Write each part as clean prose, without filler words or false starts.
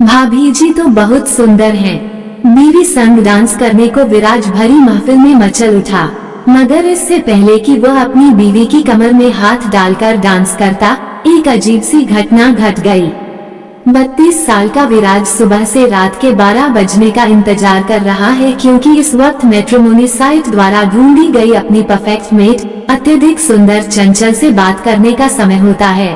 भाभी जी तो बहुत सुंदर हैं। बीवी संग डांस करने को विराज भरी महफिल में मचल उठा, मगर इससे पहले कि वह अपनी बीवी की कमर में हाथ डालकर डांस करता, एक अजीब सी घटना घट गई। 32 साल का विराज सुबह से रात के 12 बजने का इंतजार कर रहा है, क्योंकि इस वक्त मैट्रिमोनी साइट द्वारा ढूंढी गई अपनी परफेक्ट मेट अत्यधिक सुंदर चंचल से बात करने का समय होता है।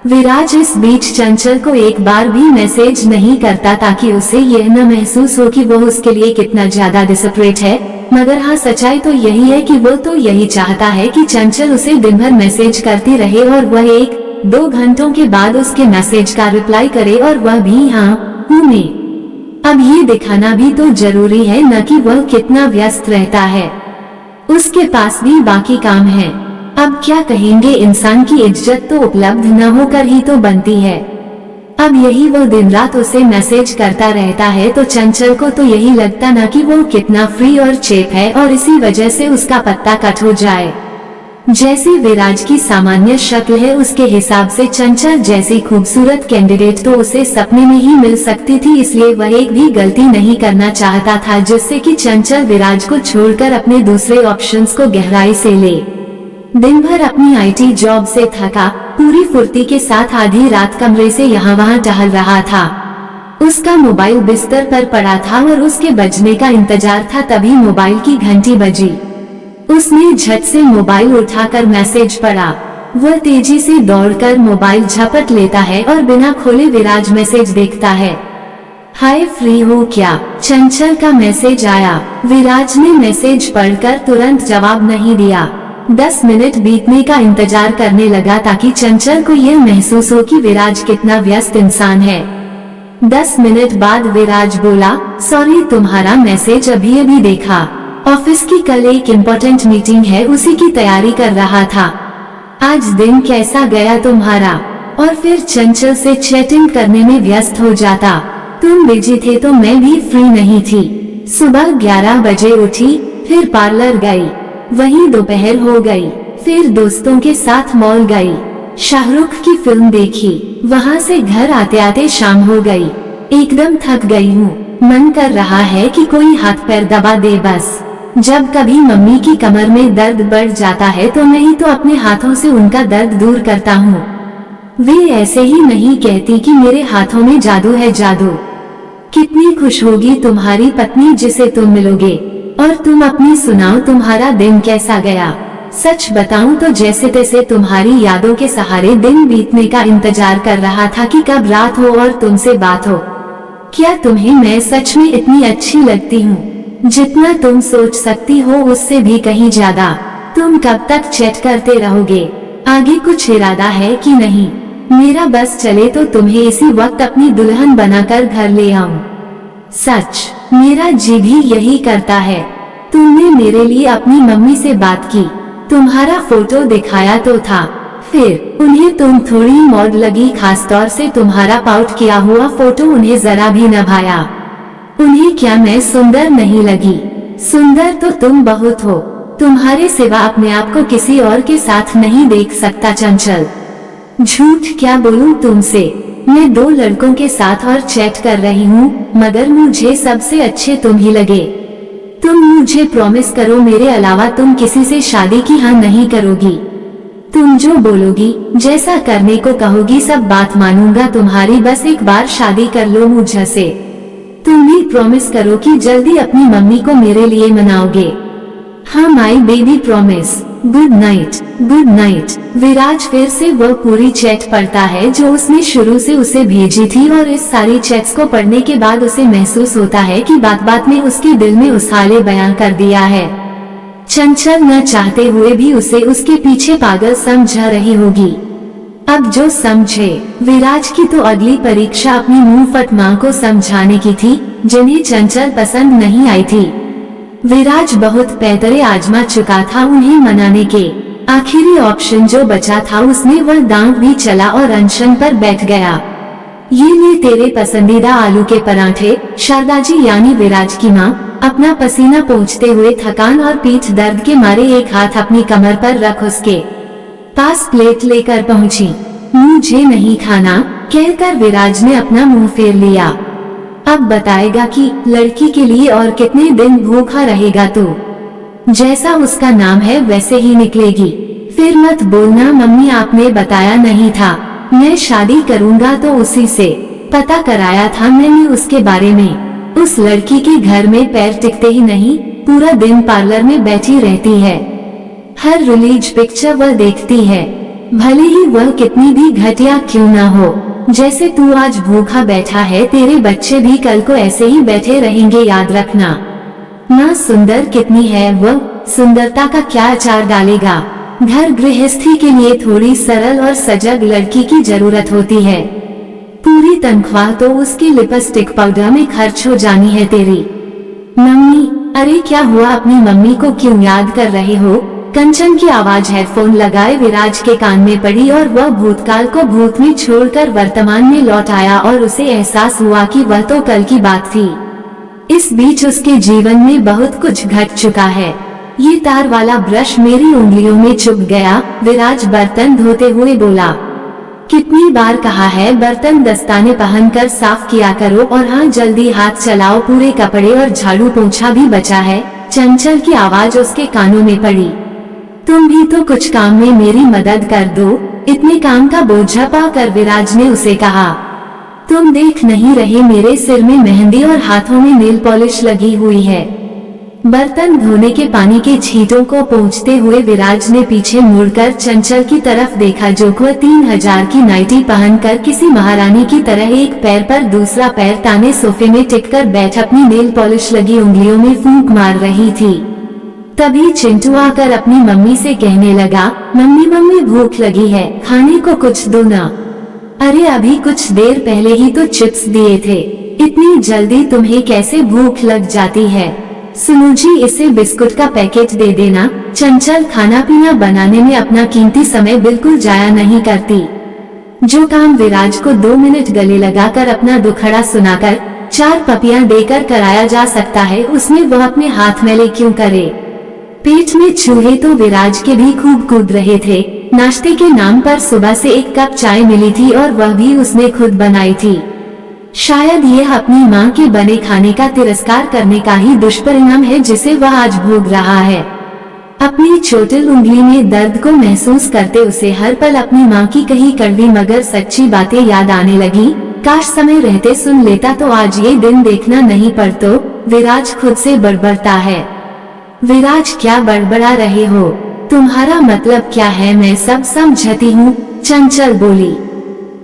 विराज इस बीच चंचल को एक बार भी मैसेज नहीं करता, ताकि उसे यह न महसूस हो कि वो उसके लिए कितना ज्यादा डिस्परेट है। मगर हाँ, सच्चाई तो यही है कि वो तो यही चाहता है कि चंचल उसे दिन भर मैसेज करती रहे और वह 1-2 घंटों के बाद उसके मैसेज का रिप्लाई करे, और वह भी हाँ में। अब ये दिखाना भी तो जरूरी है न कि वह कितना व्यस्त रहता है, उसके पास भी बाकी काम है। अब क्या कहेंगे, इंसान की इज्जत तो उपलब्ध न होकर ही तो बनती है। अब यही वो दिन रात उसे मैसेज करता रहता है, तो चंचल को तो यही लगता न कि वो कितना फ्री और चेप है, और इसी वजह से उसका पत्ता कट हो जाए। जैसी विराज की सामान्य शक्ल है, उसके हिसाब से चंचल जैसी खूबसूरत कैंडिडेट तो उसे सपने में ही मिल सकती थी। इसलिए वह एक भी गलती नहीं करना चाहता था जिससे कि चंचल विराज को छोड़कर अपने दूसरे ऑप्शंस को गहराई से ले। दिन भर अपनी आईटी जॉब से थका, पूरी फुर्ती के साथ आधी रात कमरे से यहाँ वहाँ टहल रहा था। उसका मोबाइल बिस्तर पर पड़ा था और उसके बजने का इंतजार था, तभी मोबाइल की घंटी बजी। उसने झट से मोबाइल उठाकर मैसेज पढ़ा। वह तेजी से दौड़कर मोबाइल झपट लेता है और बिना खोले विराज मैसेज देखता है। हाय, फ्री हो क्या? चंचल का मैसेज आया। विराज ने मैसेज पढ़कर तुरंत जवाब नहीं दिया। 10 मिनट बीतने का इंतजार करने लगा, ताकि चंचल को यह महसूस हो कि विराज कितना व्यस्त इंसान है। 10 मिनट बाद विराज बोला, सॉरी, तुम्हारा मैसेज अभी अभी देखा। ऑफिस की कल एक इम्पोर्टेंट मीटिंग है, उसी की तैयारी कर रहा था। आज दिन कैसा गया तुम्हारा? और फिर चंचल से चैटिंग करने में व्यस्त हो जाता। तुम बिजी थे तो मैं भी फ्री नहीं थी। सुबह 11 बजे उठी, फिर पार्लर गई, वहीं दोपहर हो गई, फिर दोस्तों के साथ मॉल गई, शाहरुख की फिल्म देखी, वहां से घर आते आते शाम हो गई। एकदम थक गई हूँ, मन कर रहा है कि कोई हाथ पैर दबा दे बस। जब कभी मम्मी की कमर में दर्द बढ़ जाता है तो मैं ही तो अपने हाथों से उनका दर्द दूर करता हूँ। वे ऐसे ही नहीं कहती कि मेरे हाथों में जादू है जादू। कितनी खुश होगी तुम्हारी पत्नी जिसे तुम मिलोगे। और तुम अपनी सुनाओ, तुम्हारा दिन कैसा गया? सच बताऊं तो जैसे तैसे तुम्हारी यादों के सहारे दिन बीतने का इंतजार कर रहा था कि कब रात हो और तुमसे बात हो। क्या तुम्हें मैं सच में इतनी अच्छी लगती हूँ? जितना तुम सोच सकती हो उससे भी कहीं ज्यादा। तुम कब तक चैट करते रहोगे? आगे कुछ इरादा है कि नहीं? मेरा बस चले तो तुम्हें इसी वक्त अपनी दुल्हन बनाकर घर ले आऊं। सच, मेरा जी भी यही करता है। तुमने मेरे लिए अपनी मम्मी से बात की, तुम्हारा फोटो दिखाया तो था, फिर उन्हें तुम थोड़ी मॉड लगी, खासतौर से तुम्हारा पाउट किया हुआ फोटो उन्हें जरा भी न भाया। उन्हें क्या मैं सुंदर नहीं लगी? सुंदर तो तुम बहुत हो, तुम्हारे सिवा अपने आप को किसी और के साथ नहीं देख सकता चंचल। झूठ क्या बोलूं तुमसे, मैं 2 लड़कों के साथ और चैट कर रही हूँ, मगर मुझे सबसे अच्छे तुम ही लगे। तुम मुझे प्रॉमिस करो, मेरे अलावा तुम किसी से शादी की हाँ नहीं करोगी। तुम जो बोलोगी, जैसा करने को कहोगी, सब बात मानूंगा तुम्हारी, बस एक बार शादी कर लो मुझसे। तुम भी प्रॉमिस करो कि जल्दी अपनी मम्मी को मेरे लिए मनाओगे। हाँ my baby, promise. Good night. Good night. Viraj फिर से वह पूरी चैट पढ़ता है जो उसने शुरू से उसे भेजी थी, और इस सारी चैट्स को पढ़ने के बाद उसे महसूस होता है कि बात बात में उसके दिल में उछाले बयां कर दिया है। चंचल न चाहते हुए भी उसे उसके पीछे पागल समझ रही होगी। अब जो समझे, विराज की तो अगली परीक्षा अपनी मुंहफट माँ को समझाने की थी, जिन्हें चंचल पसंद नहीं आई थी। विराज बहुत पैतरे आजमा चुका था उन्हें मनाने के। आखिरी ऑप्शन जो बचा था उसमें वह दांव भी चला और अनशन पर बैठ गया। ये ले तेरे पसंदीदा आलू के पराठे। शारदा जी यानी विराज की माँ अपना पसीना पोंछते हुए थकान और पीठ दर्द के मारे एक हाथ अपनी कमर पर रख उसके पास प्लेट लेकर पहुंची। मुझे नहीं खाना कहकर विराज ने अपना मुंह फेर लिया। अब बताएगा कि लड़की के लिए और कितने दिन भूखा रहेगा तू। जैसा उसका नाम है वैसे ही निकलेगी। फिर मत बोलना मम्मी आपने बताया नहीं था, मैं शादी करूंगा तो उसी से। पता कराया था मैंने उसके बारे में। उस लड़की के घर में पैर टिकते ही नहीं, पूरा दिन पार्लर में बैठी रहती है। हर रिलीज पिक्चर वह देखती है, भले ही वह कितनी भी घटिया क्यों ना हो। जैसे तू आज भूखा बैठा है, तेरे बच्चे भी कल को ऐसे ही बैठे रहेंगे, याद रखना। ना सुंदर कितनी है वह, सुंदरता का क्या अचार डालेगा। घर गृहस्थी के लिए थोड़ी सरल और सजग लड़की की जरूरत होती है। पूरी तनख्वाह तो उसकी लिपस्टिक पाउडर में खर्च हो जानी है तेरी। मम्मी, अरे क्या हुआ, अपनी मम्मी को क्यों याद कर रहे हो? कंचन की आवाज हेडफोन लगाए विराज के कान में पड़ी और वह भूतकाल को भूत में छोड़कर वर्तमान में लौट आया और उसे एहसास हुआ कि वह तो कल की बात थी। इस बीच उसके जीवन में बहुत कुछ घट चुका है। ये तार वाला ब्रश मेरी उंगलियों में चुभ गया, विराज बर्तन धोते हुए बोला। कितनी बार कहा है बर्तन दस्ताने पहनकर साफ किया करो, और हाँ जल्दी हाथ चलाओ, पूरे कपड़े और झाड़ू पोंछा भी बचा है। चंचल की आवाज उसके कानों में पड़ी। तुम भी तो कुछ काम में मेरी मदद कर दो, इतने काम का बोझा पाकर विराज ने उसे कहा। तुम देख नहीं रहे मेरे सिर में मेहंदी और हाथों में नेल पॉलिश लगी हुई है। बर्तन धोने के पानी के छींटों को पोंछते हुए विराज ने पीछे मुड़कर चंचल की तरफ देखा, जो को 3000 की नाइटी पहनकर किसी महारानी की तरह एक पैर पर दूसरा पैर ताने सोफे में टिककर बैठ अपनी नेल पॉलिश लगी उंगलियों में फूंक मार रही थी। तभी चिंटू आकर अपनी मम्मी से कहने लगा, मम्मी मम्मी भूख लगी है, खाने को कुछ दो ना। अरे अभी कुछ देर पहले ही तो चिप्स दिए थे, इतनी जल्दी तुम्हें कैसे भूख लग जाती है? सुनो जी, इसे बिस्कुट का पैकेट दे देना। चंचल खाना पीना बनाने में अपना कीमती समय बिल्कुल जाया नहीं करती। जो काम विराज को 2 मिनट गले लगाकर अपना दुखड़ा सुनाकर 4 पपियां देकर कराया जा सकता है, उसमें वह अपने हाथ मैले क्यों करे? पेट में चूहे तो विराज के भी खूब कूद रहे थे। नाश्ते के नाम पर सुबह से 1 कप चाय मिली थी और वह भी उसने खुद बनाई थी। शायद यह अपनी माँ के बने खाने का तिरस्कार करने का ही दुष्परिणाम है जिसे वह आज भोग रहा है। अपनी चोटिल उंगली में दर्द को महसूस करते उसे हर पल अपनी माँ की कही कड़वी मगर सच्ची बातें याद आने लगी। काश समय रहते सुन लेता तो आज ये दिन देखना नहीं पड़ता। विराज खुद से बड़बड़ता है। विराज, क्या बड़बड़ा रहे हो? तुम्हारा मतलब क्या है? मैं सब समझती हूँ, चंचल बोली।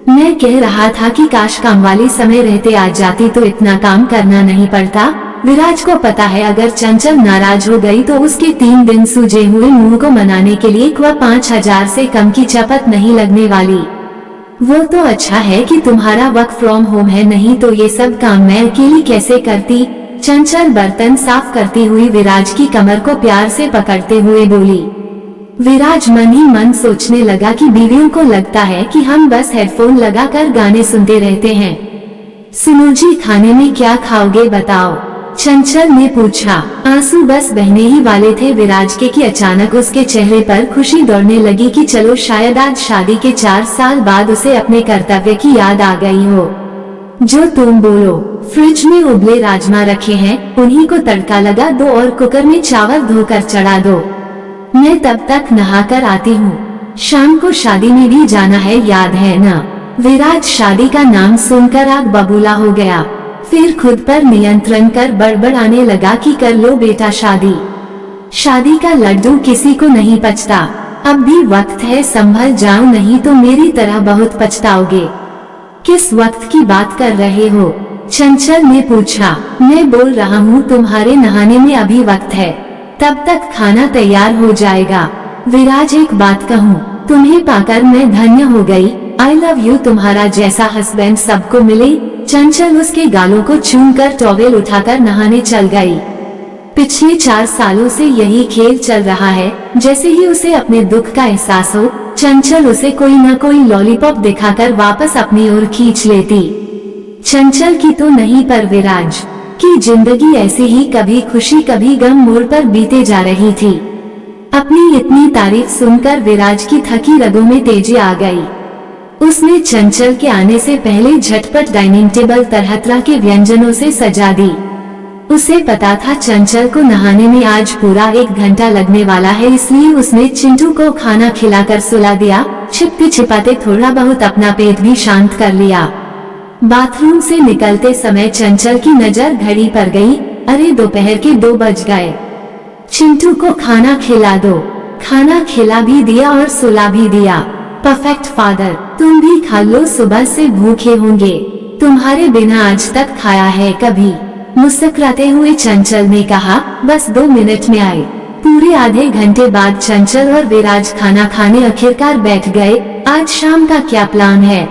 मैं कह रहा था कि काश काम वाली समय रहते आ जाती तो इतना काम करना नहीं पड़ता। विराज को पता है अगर चंचल नाराज हो गई तो उसके 3 दिन सूजे हुए मुंह को मनाने के लिए 5000 से कम की चपत नहीं लगने वाली। वो तो अच्छा है कि तुम्हारा वर्क फ्रॉम होम है, नहीं तो ये सब काम मैं अकेली कैसे करती? चंचल बर्तन साफ करती हुई विराज की कमर को प्यार से पकड़ते हुए बोली। विराज मन ही मन सोचने लगा कि बीवियों को लगता है कि हम बस हेडफोन लगाकर गाने सुनते रहते हैं। सुनो जी, खाने में क्या खाओगे बताओ? चंचल ने पूछा। आंसू बस बहने ही वाले थे विराज के कि अचानक उसके चेहरे पर खुशी दौड़ने लगी कि चलो शायद आज शादी के 4 साल बाद उसे अपने कर्तव्य की याद आ गई हो। जो तुम बोलो। फ्रिज में उबले राजमा रखे हैं, उन्हीं को तड़का लगा दो और कुकर में चावल धोकर चढ़ा दो। मैं तब तक नहाकर आती हूँ। शाम को शादी में भी जाना है, याद है ना? विराज शादी का नाम सुनकर आग बबूला हो गया। फिर खुद पर नियंत्रण कर बड़बड़ाने लगा कि कर लो बेटा शादी। शादी का लड्डू किसी को नहीं पचता। अब भी वक्त है, संभल जाओ नहीं तो मेरी तरह बहुत पछताओगे। किस वक्त की बात कर रहे हो? चंचल ने पूछा। मैं बोल रहा हूँ तुम्हारे नहाने में अभी वक्त है, तब तक खाना तैयार हो जाएगा। विराज, एक बात कहूँ, तुम्हें पाकर मैं धन्य हो गई। I love you. तुम्हारा जैसा हस्बैंड सबको मिले। चंचल उसके गालों को चूमकर टॉवेल उठाकर नहाने चल गई। पिछले 4 सालों से यही खेल चल रहा है। जैसे ही उसे अपने दुख का एहसास हो, चंचल उसे कोई न कोई लॉलीपॉप दिखाकर वापस अपनी ओर खींच लेती। चंचल की तो नहीं पर विराज की जिंदगी ऐसे ही कभी खुशी कभी गम मोड़ पर बीते जा रही थी। अपनी इतनी तारीफ सुनकर विराज की थकी रगों में तेजी आ गई। उसने चंचल के आने से पहले झटपट डाइनिंग टेबल तरह तरह के व्यंजनों से सजा दी। उसे पता था चंचल को नहाने में आज पूरा 1 घंटा लगने वाला है, इसलिए उसने चिंटू को खाना खिलाकर सुला दिया। छिपते छिपाते थोड़ा बहुत अपना पेट भी शांत कर लिया। बाथरूम से निकलते समय चंचल की नजर घड़ी पर गई। अरे दोपहर के 2 बज गए। चिंटू को खाना खिला दो। खाना खिला भी दिया और सुला भी दिया। Perfect father. तुम भी खा लो, सुबह से भूखे होंगे। तुम्हारे बिना आज तक खाया है कभी? मुस्कुराते हुए चंचल ने कहा। बस 2 मिनट में आए। पूरे आधे घंटे बाद चंचल और विराज खाना खाने आखिरकार बैठ गए। आज शाम का क्या प्लान है?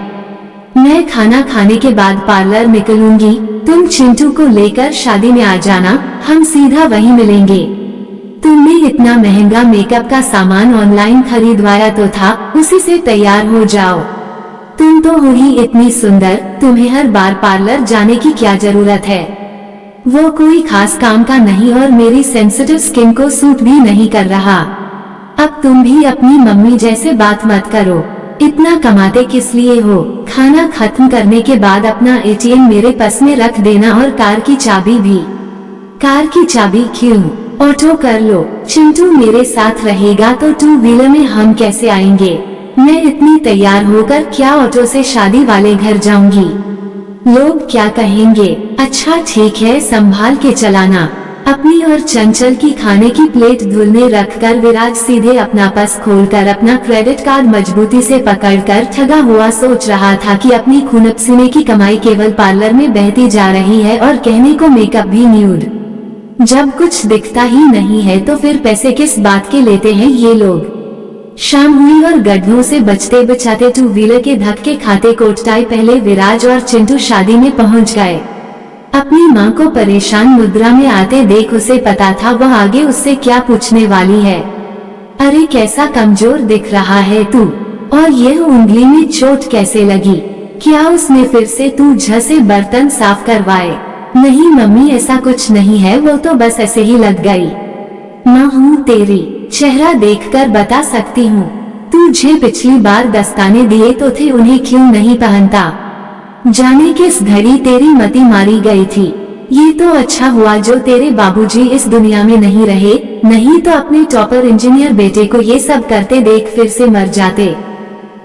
मैं खाना खाने के बाद पार्लर निकलूंगी। तुम चिंटू को लेकर शादी में आ जाना, हम सीधा वहीं मिलेंगे। तुमने इतना महंगा मेकअप का सामान ऑनलाइन खरीदवाया तो था, उसी से तैयार हो जाओ। तुम तो हो ही इतनी सुंदर, तुम्हें हर बार पार्लर जाने की क्या जरूरत है? वो कोई खास काम का नहीं और मेरी सेंसिटिव स्किन को सूट भी नहीं कर रहा। अब तुम भी अपनी मम्मी जैसे बात मत करो। इतना कमाते किस लिए हो? खाना खत्म करने के बाद अपना ATM मेरे पर्स में रख देना और कार की चाबी भी। कार की चाबी क्यों? ऑटो कर लो। चिंटू मेरे साथ रहेगा तो 2 व्हीलर में हम कैसे आएंगे? मैं इतनी तैयार होकर क्या ऑटो से शादी वाले घर जाऊंगी? लोग क्या कहेंगे? अच्छा ठीक है, संभाल के चलाना। अपनी और चंचल की खाने की प्लेट धुलने रखकर विराज सीधे अपना पर्स खोलकर अपना क्रेडिट कार्ड मजबूती से पकड़कर ठगा हुआ सोच रहा था कि अपनी खून पसीने की कमाई केवल पार्लर में बहती जा रही है और कहने को मेकअप भी न्यूड। जब कुछ दिखता ही नहीं है तो फिर पैसे किस बात के लेते हैं ये लोग? शाम हुई और गड्ढों से बचते बचाते 2 व्हीलर के धक्के खाते कोट टाई पहले विराज और चिंटू शादी में पहुंच गए। अपनी मां को परेशान मुद्रा में आते देख उसे पता था वह आगे उससे क्या पूछने वाली है। अरे कैसा कमजोर दिख रहा है तू, और यह उंगली में चोट कैसे लगी? क्या उसने फिर से तुझ से बर्तन साफ करवाए? नहीं मम्मी, ऐसा कुछ नहीं है, वो तो बस ऐसे ही लग गई। मां हूँ तेरी, चेहरा देखकर बता सकती हूँ। तुझे पिछली बार दस्ताने दिए तो थे, उन्हें क्यों नहीं पहनता? जाने किस घड़ी तेरी मति मारी गई थी। ये तो अच्छा हुआ जो तेरे बाबूजी इस दुनिया में नहीं रहे, नहीं तो अपने टॉपर इंजीनियर बेटे को ये सब करते देख फिर से मर जाते।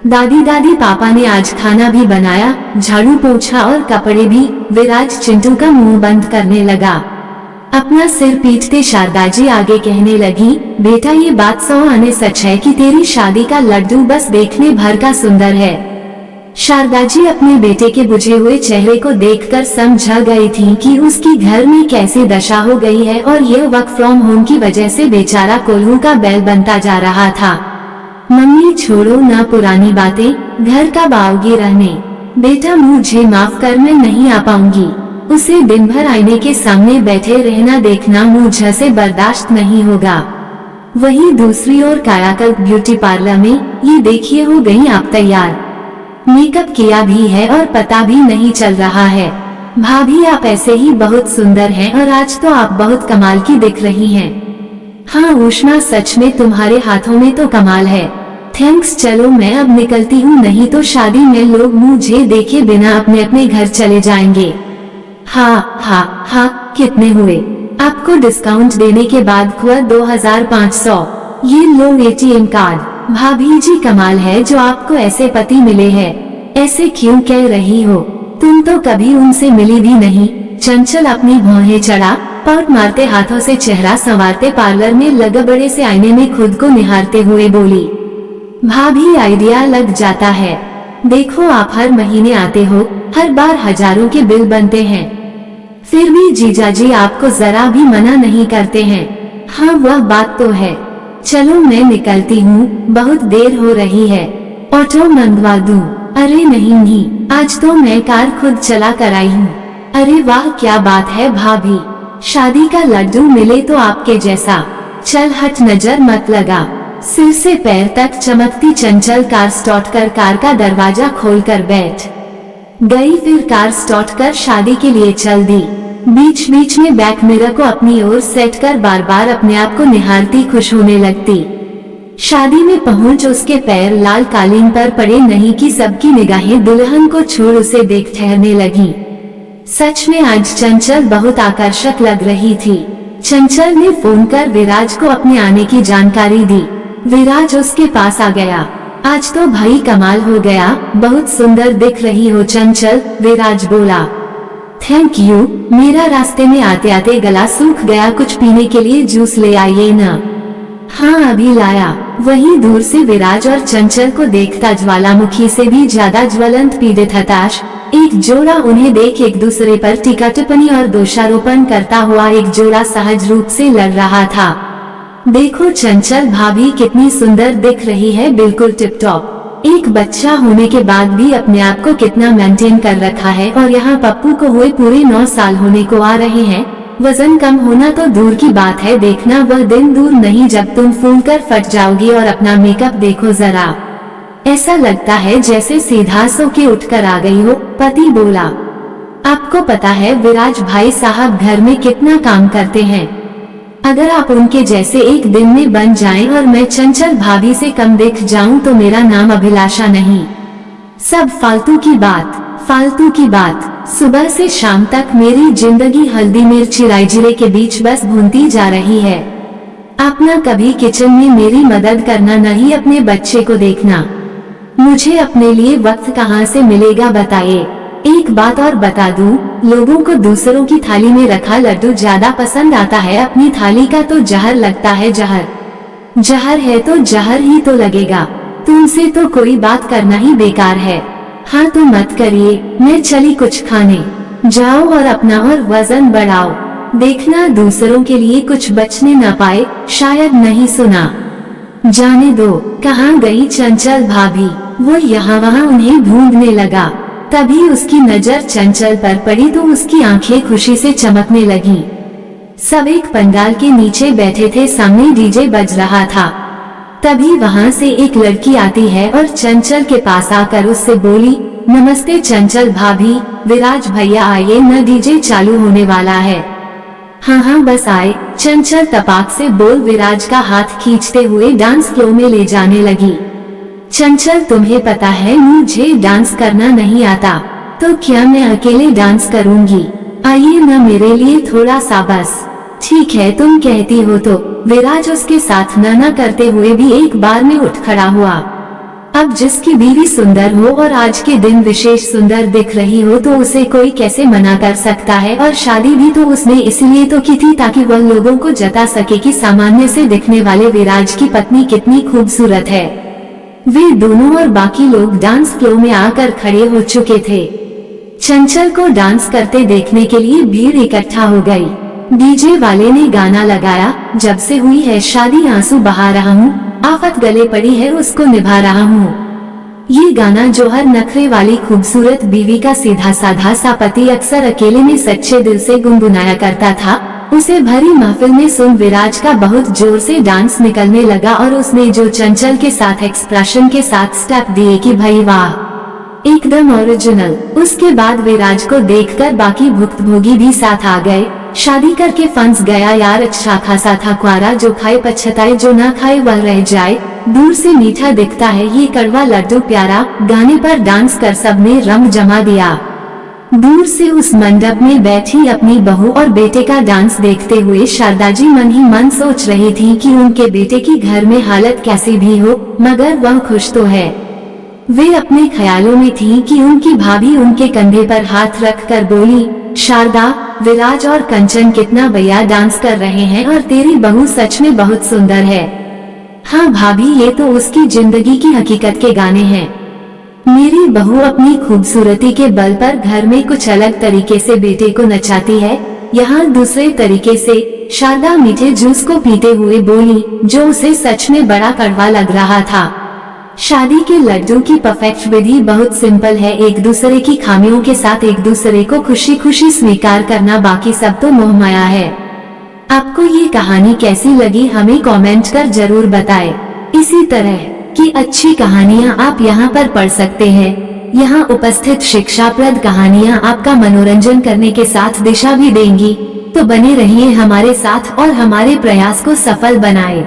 दादी पापा ने आज खाना भी बनाया, झाड़ू पोंछा और कपड़े भी। विराज चिंटू का मुंह बंद करने लगा। अपना सिर पीटते शारदा जी आगे कहने लगी, बेटा ये बात 100 आने सच है कि तेरी शादी का लड्डू बस देखने भर का सुंदर है। शारदा जी अपने बेटे के बुझे हुए चेहरे को देखकर समझ गई थी कि उसकी घर में कैसी दशा हो गई है और ये वर्क फ्रॉम होम की वजह से बेचारा कोल्हू का बैल बनता जा रहा था। मम्मी छोड़ो ना पुरानी बातें, घर कब आओगी रहने? बेटा मुझे माफ कर, मैं नहीं आ पाऊंगी। उसे दिन भर आईने के सामने बैठे रहना देखना मुझसे बर्दाश्त नहीं होगा। वहीं दूसरी ओर कायाकल्प ब्यूटी पार्लर में ये देखिए हो गई आप तैयार। मेकअप किया भी है और पता भी नहीं चल रहा है। भाभी आप ऐसे ही बहुत सुंदर हैं और आज तो आप बहुत कमाल की दिख रही हैं। हाँ उष्णा, सच में तुम्हारे हाथों में तो कमाल है। थैंक्स, चलो मैं अब निकलती हूँ, नहीं तो शादी में लोग मुझे देखे बिना अपने अपने घर चले जाएंगे। हाँ, कितने हुए? आपको डिस्काउंट देने के बाद हुआ 2500। ये लो ATM कार्ड। भाभी जी कमाल है जो आपको ऐसे पति मिले हैं। ऐसे क्यों कह रही हो? तुम तो कभी उनसे मिली भी नहीं। चंचल अपनी भौहें चढ़ा, पॉट मारते हाथों से चेहरा संवारते पार्लर में लगे बड़े से आईने में खुद को निहारते हुए बोली, भाभी आइडिया लग जाता है। देखो आप हर महीने आते हो, हर बार हजारों के बिल बनते हैं, फिर भी जीजाजी आपको जरा भी मना नहीं करते हैं। हाँ वह बात तो है। चलो मैं निकलती हूँ, बहुत देर हो रही है। ऑटो मंगवा दूँ? अरे नहीं, आज तो मैं कार खुद चला कर आई हूँ। अरे वाह क्या बात है भाभी, शादी का लड्डू मिले तो आपके जैसा। चल हट, नजर मत लगा। सिर से पैर तक चमकती चंचल कार स्टार्ट कर कार का दरवाजा खोलकर बैठ गई। फिर कार स्टार्ट कर शादी के लिए चल दी। बीच बीच में बैक मिरर को अपनी ओर सेट कर बार बार अपने आप को निहारती खुश होने लगती। शादी में पहुंच उसके पैर लाल कालीन पर पड़े नहीं कि सबकी निगाहें दुल्हन को छोड़ उसे देख ठहरने लगी। सच में आज चंचल बहुत आकर्षक लग रही थी। चंचल ने फोन कर विराज को अपने आने की जानकारी दी। विराज उसके पास आ गया। आज तो भाई कमाल हो गया, बहुत सुंदर दिख रही हो चंचल, विराज बोला। थैंक यू, मेरा रास्ते में आते आते गला सूख गया, कुछ पीने के लिए जूस ले आइए न। हाँ अभी लाया। वहीं दूर से विराज और चंचल को देखता ज्वालामुखी से भी ज्यादा ज्वलंत पीड़ित हताश एक जोड़ा उन्हें देख एक दूसरे पर टीका टिप्पणी और दोषारोपण करता हुआ एक जोड़ा सहज रूप से लड़ रहा था। देखो चंचल भाभी कितनी सुंदर दिख रही है, बिल्कुल टिप टॉप। एक बच्चा होने के बाद भी अपने आप को कितना मेंटेन कर रखा है, और यहाँ पप्पू को हुए पूरे 9 साल होने को आ रहे हैं। वजन कम होना तो दूर की बात है, देखना वह दिन दूर नहीं जब तुम फूल कर फट जाओगी। और अपना मेकअप देखो जरा, ऐसा लगता है जैसे सीधा सो के उठकर आ गई हो, पति बोला। आपको पता है विराज भाई साहब घर में कितना काम करते हैं, अगर आप उनके जैसे एक दिन में बन जाएं और मैं चंचल भाभी से कम दिख जाऊं तो मेरा नाम अभिलाषा नहीं। सब फालतू की बात, फालतू की बात। सुबह से शाम तक मेरी जिंदगी हल्दी मिर्ची रायजीरे के बीच बस भूनती जा रही है। आप ना कभी किचन में मेरी मदद करना, नहीं अपने बच्चे को देखना। मुझे अपने लिए वक्त कहाँ से मिलेगा बताइए। एक बात और बता दूं, लोगों को दूसरों की थाली में रखा लड्डू ज्यादा पसंद आता है, अपनी थाली का तो जहर लगता है। जहर जहर है तो जहर ही तो लगेगा। तुमसे तो कोई बात करना ही बेकार है। हाँ तो मत करिए, मैं चली कुछ खाने। जाओ और अपना और वजन बढ़ाओ, देखना दूसरों के लिए कुछ बचने न पाए। शायद नहीं सुना, जाने दो। कहाँ गई चंचल भाभी? वो यहाँ वहाँ उन्हें ढूंढने लगा। तभी उसकी नजर चंचल पर पड़ी तो उसकी आंखें खुशी से चमकने लगी। सब एक पंडाल के नीचे बैठे थे, सामने डीजे बज रहा था। तभी वहाँ से एक लड़की आती है और चंचल के पास आकर उससे बोली, नमस्ते चंचल भाभी, विराज भैया आइए न, डीजे चालू होने वाला है। हाँ हाँ बस आए, चंचल तपाक से बोल विराज का हाथ खींचते हुए डांस फ्लो में ले जाने लगी। चंचल तुम्हें पता है मुझे डांस करना नहीं आता, तो क्या मैं अकेले डांस करूंगी? आइए न मेरे लिए थोड़ा सा बस। ठीक है तुम कहती हो तो। विराज उसके साथ नाना करते हुए भी एक बार में उठ खड़ा हुआ। अब जिसकी बीवी सुंदर हो और आज के दिन विशेष सुंदर दिख रही हो तो उसे कोई कैसे मना कर सकता है। और शादी भी तो उसने इसलिए तो की थी ताकि वह लोगों को जता सके कि सामान्य से दिखने वाले विराज की पत्नी कितनी खूबसूरत है। वे दोनों और बाकी लोग डांस फ्लो में आकर खड़े हो चुके थे। चंचल को डांस करते देखने के लिए भीड़ इकट्ठा हो गई। डीजे वाले ने गाना लगाया, जब से हुई है शादी आंसू बहा रहा हूँ, आफत गले पड़ी है उसको निभा रहा हूँ। ये गाना जो हर नखरे वाली खूबसूरत बीवी का सीधा साधा सा पति अक्सर अकेले में सच्चे दिल से गुनगुनाया करता था, उसे भरी महफिल में सुन विराज का बहुत जोर से डांस निकलने लगा। और उसने जो चंचल के साथ एक्सप्रेशन के साथ स्टेप दिए कि भाई वाह, एकदम ओरिजिनल। उसके बाद विराज को देखकर बाकी भुक्तभोगी भी साथ आ गए। शादी करके फंस गया यार, अच्छा खासा था कुआरा, जो खाए पछताए, जो ना खाए वह रह जाए। दूर से मीठा दिखता है ये कड़वा लड्डू प्यारा, गाने पर डांस कर सबने रंग जमा दिया। दूर से उस मंडप में बैठी अपनी बहू और बेटे का डांस देखते हुए शारदा जी मन ही मन सोच रही थी कि उनके बेटे की घर में हालत कैसी भी हो मगर वह खुश तो है। वे अपने ख्यालों में थी कि उनकी भाभी उनके कंधे पर हाथ रख कर बोली, शारदा, विराज और कंचन कितना बढ़िया डांस कर रहे हैं और तेरी बहू सच में बहुत सुंदर है। हाँ भाभी, ये तो उसकी जिंदगी की हकीकत के गाने हैं। मेरी बहू अपनी खूबसूरती के बल पर घर में कुछ अलग तरीके से बेटे को नचाती है, यहाँ दूसरे तरीके से। शारदा मीठे जूस को पीते हुए बोली, जो उसे सच में बड़ा कड़वा लग रहा था। शादी के लड्डू की परफेक्ट विधि बहुत सिंपल है, एक दूसरे की खामियों के साथ एक दूसरे को खुशी खुशी स्वीकार करना, बाकी सब तो मोह माया है। आपको ये कहानी कैसी लगी हमें कमेंट कर जरूर बताएं। इसी तरह की अच्छी कहानियाँ आप यहाँ पर पढ़ सकते हैं। यहाँ उपस्थित शिक्षाप्रद कहानियाँ आपका मनोरंजन करने के साथ दिशा भी देंगी, तो बने रहिए हमारे साथ और हमारे प्रयास को सफल बनाएं।